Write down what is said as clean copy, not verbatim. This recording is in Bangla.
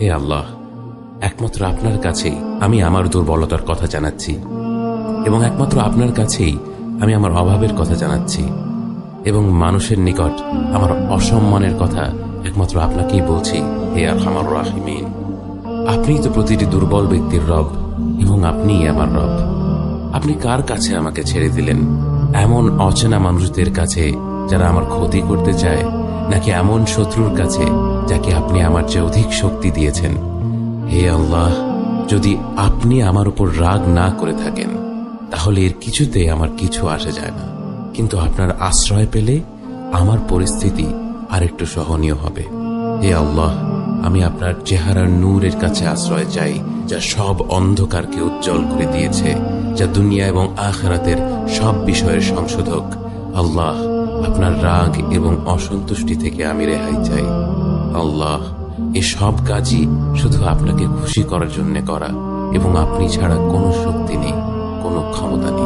হে আল্লাহ, একমাত্র আপনার কাছেই আমি আমার দুর্বলতার কথা জানাচ্ছি এবং একমাত্র আপনার কাছেই আমি আমার অভাবের কথা জানাচ্ছি এবং মানুষের নিকট আমার অসম্মানের কথা একমাত্র আপনাকেই বলছি। হে আরহামার রাহিমিন, আপনিই তো প্রতিটি দুর্বল ব্যক্তির রব এবং আপনিই আমার রব। আপনি কার কাছে আমাকে ছেড়ে দিলেন? এমন অচেনা মানুষদের কাছে যারা আমার ক্ষতি করতে চায়, নাকি এমন শত্রুর কাছে যাকে আপনি আমার চেয়ে অধিক শক্তি দিয়েছেন? হে আল্লাহ, যদি আপনি আমার উপর রাগ না করে থাকেন তাহলে এর কিছুতে আমার কিছু আসে যায় না, কিন্তু আপনার আশ্রয় পেলে আমার পরিস্থিতি আরেকটু সহনীয় হবে। হে আল্লাহ, আমি আপনার চেহারার নূরের কাছে আশ্রয় চাই, যা সব অন্ধকারকে উজ্জ্বল করে দিয়েছে, যা দুনিয়া এবং আখিরাতের সব বিষয়ের সংশোধক। আল্লাহ, আপনার রাগ এবং অসন্তুষ্টি থেকে আমি রেহাই চাই। আল্লাহ, এ সব কাজই শুধু আপনাকে খুশি করার জন্য করা এবং আপনি ছাড়া কোনো শক্তি নেই, কোনো ক্ষমতা নেই।